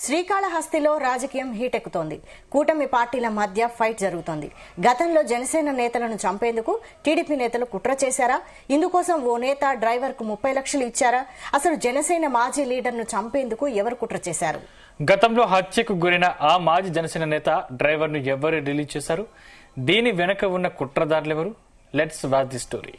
శ్రీకాళహస్తిలో రాజకీయం హీటెక్కుతోంది. కూటమి పార్టీల మధ్య ఫైట్ జరుగుతోంది. గతంలో జనసేన నేతలను చంపేందుకు టీడీపీ నేతలు కుట్ర చేశారా? ఇందుకోసం ఓ నేత డ్రైవర్ కు 30 లక్షలు ఇచ్చారా? అసలు జనసేన మాజీ లీడర్ ను చంపేందుకు ఎవరు కుట్ర చేశారు? గతంలో హత్యకు గురైన ఆ మాజీ జనసేన నేత డ్రైవర్ ను ఎవరు రిలీజ్ చేశారు? దీని వెనక ఉన్న కుట్రదారులెవరు? Let's watch the story.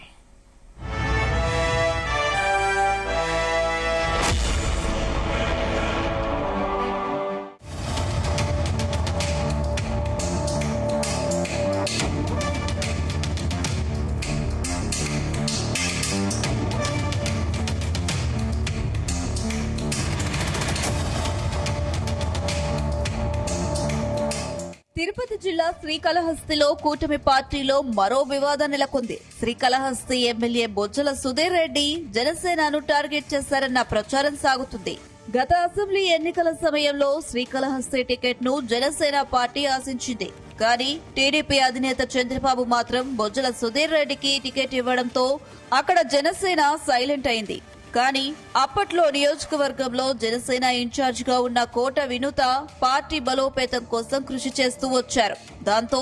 Tirupati జిల్లా శ్రీకాళహస్తిలో కూటమి పార్టీలో మరో వివాదం నెలకొంది. శ్రీకాళహస్తి ఎమ్మెల్యే బొజ్జల సుధీర్ రెడ్డి జనసేనను టార్గెట్ చేశారన్న ప్రచారం సాగుతుంది. గత అసెంబ్లీ ఎన్నికల సమయంలో శ్రీకాళహస్తి టికెట్ ను జనసేన పార్టీ ఆశించింది. కానీ టీడీపీ అధినేత చంద్రబాబు మాత్రం బొజ్జల సుధీర్ రెడ్డికి టికెట్ ఇవ్వడంతో అక్కడ జనసేన సైలెంట్ అయింది. కానీ అప్పట్లో నియోజకవర్గంలో జనసేన ఇన్ఛార్జ్ గా ఉన్న కోట వినూత పార్టీ బలోపేతం కోసం కృషి చేస్తూ వచ్చారు. దాంతో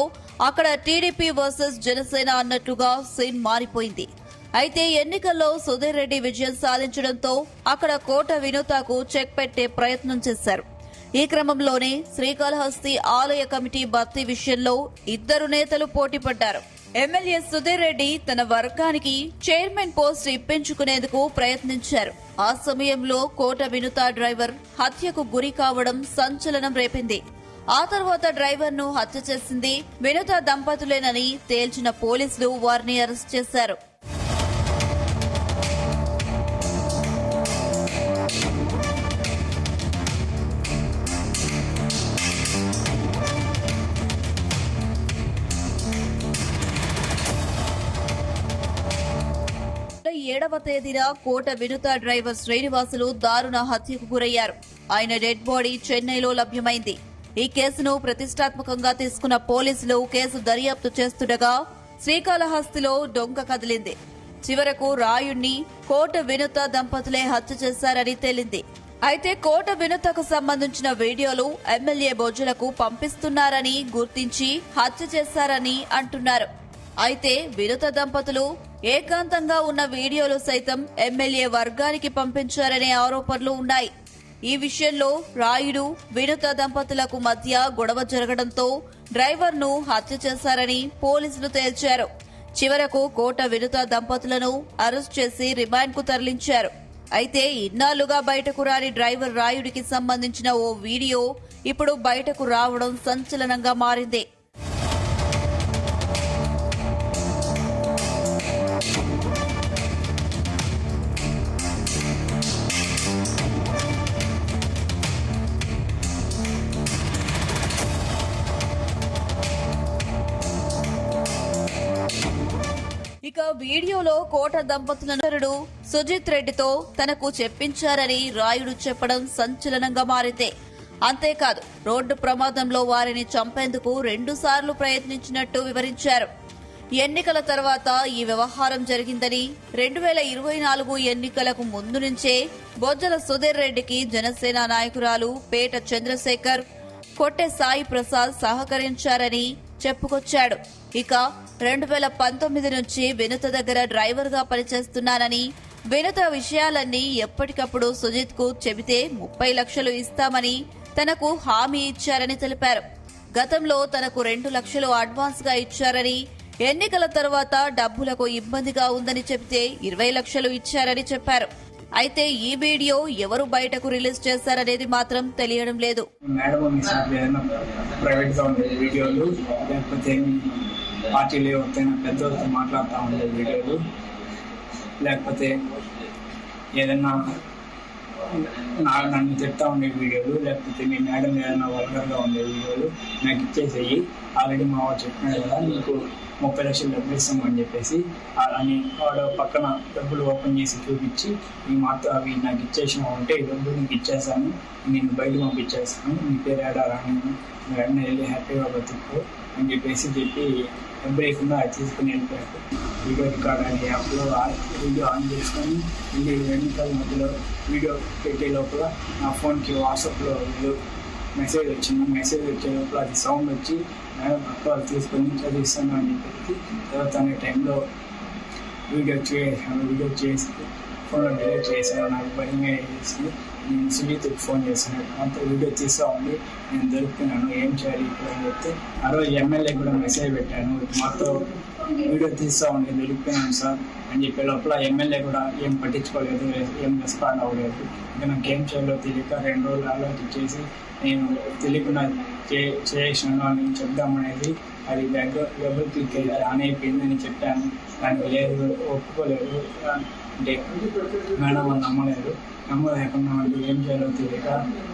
అక్కడ టీడీపీ వర్సెస్ జనసేన అన్నట్లుగా సీన్ మారిపోయింది. అయితే ఎన్నికల్లో సుధీర్ రెడ్డి విజయం సాధించడంతో అక్కడ కోట వినూతకు చెక్ పెట్టే ప్రయత్నం చేశారు. ఈ క్రమంలోనే శ్రీకాళహస్తి ఆలయ కమిటీ భర్తీ విషయంలో ఇద్దరు నేతలు పోటీపడ్డారు. ఎమ్మెల్యే సుధీర్ రెడ్డి తన వర్గానికి చైర్మన్ పోస్ట్ ఇప్పించుకునేందుకు ప్రయత్నించారు. ఆ సమయంలో కోట వినూత డ్రైవర్ హత్యకు గురి కావడం సంచలనం రేపింది. ఆ తర్వాత డ్రైవర్ ను హత్య చేసింది వినూత దంపతులేనని తేల్చిన పోలీసులు వారిని అరెస్ట్ చేశారు. ఏడవ తేదీన కోట వినూత డ్రైవర్ శ్రీనివాసులు దారుణ హత్యకు గురయ్యారు. ఆయన డెడ్ బాడీ చెన్నైలో లభ్యమైంది. ఈ కేసును ప్రతిష్టాత్మకంగా తీసుకున్న పోలీసులు కేసు దర్యాప్తు చేస్తుండగా శ్రీకాళహస్తిలో డొంక కదిలింది. చివరకు రాయుణ్ణి కోట వినూత దంపతులే హత్య చేశారని తేలింది. అయితే కోట వినూతకు సంబంధించిన వీడియోలు ఎమ్మెల్యే బొజ్జలకు పంపిస్తున్నారని గుర్తించి హత్య చేశారని అంటున్నారు. అయితే వినూత దంపతులు ఏకాంతంగా ఉన్న వీడియోలు సైతం ఎమ్మెల్యే వర్గానికి పంపించారనే ఆరోపణలు ఉన్నాయి. ఈ విషయంలో రాయుడు వినూత దంపతులకు మధ్య గొడవ జరగడంతో డ్రైవర్ ను హత్య చేశారని పోలీసులు తేల్చారు. చివరకు కోట వినూత దంపతులను అరెస్ట్ చేసి రిమాండ్ కు తరలించారు. అయితే ఇన్నాళ్లుగా బయటకు రాని డ్రైవర్ రాయుడికి సంబంధించిన ఓ వీడియో ఇప్పుడు బయటకు రావడం సంచలనంగా మారింది. ఇక వీడియోలో కోట దంపతులను సుజిత్ రెడ్డితో తనకు చెప్పించారని రాయుడు చెప్పడం సంచలనంగా మారింది. అంతేకాదు రోడ్డు ప్రమాదంలో వారిని చంపేందుకు 2 సార్లు ప్రయత్నించినట్టు వివరించారు. ఎన్నికల తర్వాత ఈ వ్యవహారం జరిగిందని 2024 ఎన్నికలకు ముందు నుంచే బొజ్జల సుధీర్ రెడ్డికి జనసేన నాయకురాలు పేట చంద్రశేఖర్, కొట్టె సాయి ప్రసాద్ సహకరించారని చెప్పుకొచ్చాడు. ఇక 2019 నుంచి వినూత దగ్గర డ్రైవర్ గా పనిచేస్తున్నానని, వినూత విషయాలన్నీ ఎప్పటికప్పుడు సుజిత్ కు చెబితే 30 లక్షలు ఇస్తామని తనకు హామీ ఇచ్చారని తెలిపారు. గతంలో తనకు 2 లక్షలు అడ్వాన్స్ గా ఇచ్చారని, ఎన్నికల తర్వాత డబ్బులకు ఇబ్బందిగా ఉందని చెబితే 20 లక్షలు ఇచ్చారని చెప్పారు. అయితే ఈ వీడియో ఎవరు బయటకు రిలీజ్ చేశారనేది మాత్రం తెలియడం లేదు. పార్టీలో ఎవరికైనా పెద్దవాళ్ళతో మాట్లాడుతూ ఉండే వీడియోలు, లేకపోతే ఏదైనా నన్ను చెప్తా ఉండే వీడియోలు, లేకపోతే మీ మేడం ఏదైనా వర్గర్గా ఉండే వీడియోలు నాకు ఇచ్చేసేయి. ఆల్రెడీ మా వాడు చెప్పినాడు కదా, నీకు 30 లక్షలు డబ్బులు ఇస్తామని చెప్పేసి అని వాడు పక్కన డబ్బులు ఓపెన్ చేసి చూపించి ఈ మాతో అవి నాకు ఇచ్చేసినావు అంటే ఈ డబ్బులు నీకు ఇచ్చేసాను, నేను బయట పంపించేస్తాను, నీ పేరు ఏడారా, నేను వెంటనే వెళ్ళి హ్యాపీగా బతుకు అని చెప్పేసి డబ్బు లేకుండా అది తీసుకుని వెళ్ళిపోయాడు. వీడియో రికార్డ్ అనే యాప్లో వీడియో ఆన్ చేసుకొని వెళ్ళి వెనుకల మధ్యలో వీడియో పెట్టే లోపల నా ఫోన్కి వాట్సాప్లో మెసేజ్ వచ్చింది. మెసేజ్ వచ్చే లోపల అది సౌండ్ వచ్చి అక్కడ తీసుకొని చదివిస్తాను అని చెప్పి తర్వాత అనే టైంలో వీడియో చేసి ఫోన్లో డిలీట్ చేశాను. నాకు భయంగా వేసి నేను సునీతకి ఫోన్ చేశాను, అంత వీడియో తీస్తూ ఉండి నేను దొరుకుతున్నాను, ఏం చేయాలి ఇప్పుడు అని చెప్తే ఆ రోజు ఎమ్మెల్యే కూడా మెసేజ్ పెట్టాను, మాతో వీడియో తీస్తూ ఉండి దొరికిపోయాను సార్ అని చెప్పే లోపల ఎమ్మెల్యే కూడా ఏం పట్టించుకోలేదు, ఏం రెస్పాండ్ అవ్వలేదు. ఇంకా నాకు ఏం చేయాలో తెలియక 2 రోజులు ఆలోచించేసి నేను తెలియకుండా చేసాను అని చెప్దామనేది అది డబుల్ క్లిక్ ఆన్ అయిపోయిందని చెప్పాను. దానికి లేదు, ఒప్పుకోలేదు, అంటే మేడం అని నమ్మలేకుండా అంటే ఏం చేయాలో తెలియక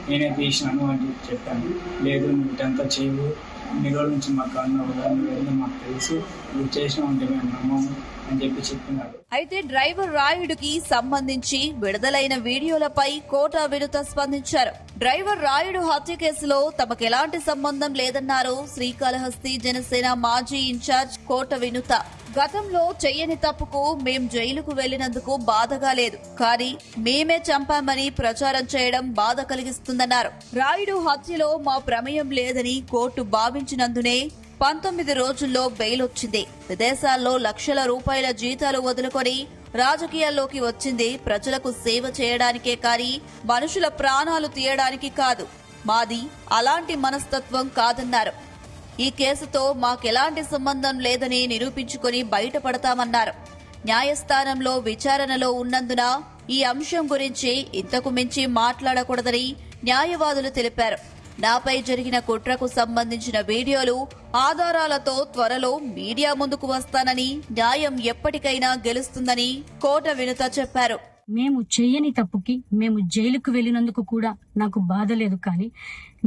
నేనే తీసినాను అని చెప్పాను. లేదు నువ్వు ఇటంతా చేయవు, ఇన్ని రోజుల నుంచి మాకు అన్నావు కదా, నువ్వు మాకు తెలుసు, నువ్వు చేసినా ఉంటే మేము నమ్మము అని చెప్పినాడు. అయితే డ్రైవర్ రాయుడికి సంబంధించి విడుదలైన వీడియోలపై కోట వినుత స్పందించారు. డ్రైవర్ రాయుడు హత్య కేసులో తమకు ఎలాంటి సంబంధం లేదన్నారు శ్రీకాళహస్తి జనసేన మాజీ ఇన్ఛార్జ్ కోట వినుత. గతంలో చెయ్యని తప్పుకు మేం జైలుకు వెళ్లినందుకు బాధగా లేదు, కానీ మేమే చంపామని ప్రచారం చేయడం బాధ కలిగిస్తుందన్నారు. రాయుడు హత్యలో మా ప్రమేయం లేదని కోర్టు భావించినందునే 19 రోజుల్లో బెయిల్ వచ్చింది. విదేశాల్లో లక్షల రూపాయల జీతాలు వదులుకొని రాజకీయాల్లోకి వచ్చింది ప్రజలకు సేవ చేయడానికే కానీ మనుషుల ప్రాణాలు తీయడానికి కాదు. మాది అలాంటి మనస్తత్వం కాదన్నారు. ఈ కేసుతో మాకెలాంటి సంబంధం లేదని నిరూపించుకొని బయటపడతామన్నారు. న్యాయస్థానంలో విచారణలో ఉన్నందున ఈ అంశం గురించి ఇంతకు మించి మాట్లాడకూడదని న్యాయవాదులు తెలిపారు. నాపై జరిగిన కుట్రకు సంబంధించిన వీడియోలు ఆధారాలతో త్వరలో మీడియా ముందుకు వస్తానని, న్యాయం ఎప్పటికైనా గెలుస్తుందని కోట వినుత చెప్పారు. మేము చేయని తప్పుకి మేము జైలుకు వెళ్లినందుకు కూడా నాకు బాధ లేదు, కానీ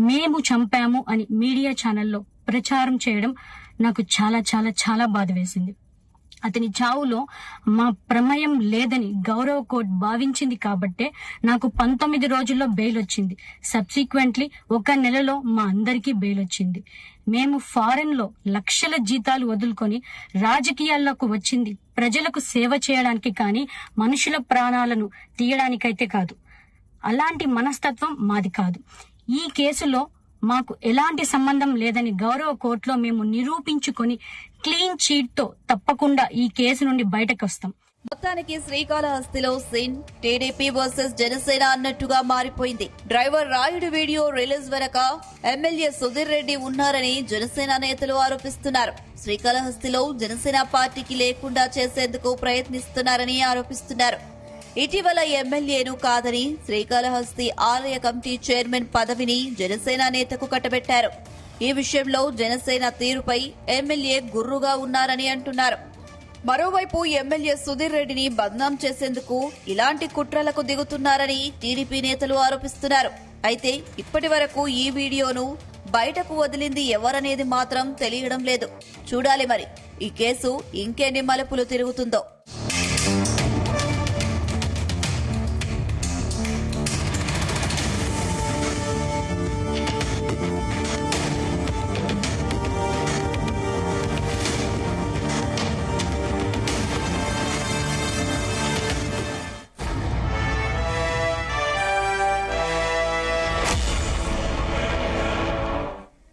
మేము చంపాము అని మీడియా ఛానల్లో ప్రచారం చేయడం నాకు చాలా చాలా చాలా బాధ వేసింది. అతని చావులో మా ప్రమేయం లేదని గౌరవ కోర్టు భావించింది కాబట్టే నాకు 19 రోజుల్లో బెయిల్ వచ్చింది. సబ్సిక్వెంట్లీ 1 నెలలో మా అందరికీ బెయిల్ వచ్చింది. మేము ఫారెన్ లో లక్షల జీతాలు వదులుకొని రాజకీయాల్లోకి వచ్చింది ప్రజలకు సేవ చేయడానికి కానీ మనుషుల ప్రాణాలను తీయడానికైతే కాదు. అలాంటి మనస్తత్వం మాది కాదు. ఈ కేసులో మాకు ఎలాంటి సంబంధం లేదని గౌరవ కోర్టులో మేము నిరూపించుకొని క్లీన్ చీట్ తో తప్పకుండా ఈ కేసు నుండి బయటకు వస్తాం. మొత్తానికి శ్రీకాళహస్తిలో సీన్ టీడీపీ వర్సెస్ జనసేన అన్నట్టుగా మారిపోయింది. డ్రైవర్ రాయుడు వీడియో రిలీజ్ వెనక ఎమ్మెల్యే సుధీర్ రెడ్డి ఉన్నారని జనసేన నేతలు ఆరోపిస్తున్నారు. శ్రీకాళహస్తిలో జనసేన పార్టీకి లేకుండా చేసేందుకు ప్రయత్నిస్తున్నారని ఆరోపిస్తున్నారు. ఇటీవల ఎమ్మెల్యేను కాదని శ్రీకాళహస్తి ఆలయ కమిటీ చైర్మన్ పదవిని జనసేన నేతకు కట్టబెట్టారు. ఈ విషయంలో జనసేన తీరుపై ఎమ్మెల్యే గుర్రుగా ఉన్నారని అంటున్నారు. మరోవైపు ఎమ్మెల్యే సుధీర్ రెడ్డిని బద్నాం చేసేందుకు ఇలాంటి కుట్రలకు దిగుతున్నారని టీడీపీ నేతలు ఆరోపిస్తున్నారు. అయితే ఇప్పటి వరకు ఈ వీడియోను బయటకు వదిలింది ఎవరనేది మాత్రం తెలియడం లేదు. చూడాలి మరి ఈ కేసు ఇంకెన్ని మలుపులు తిరుగుతుందో.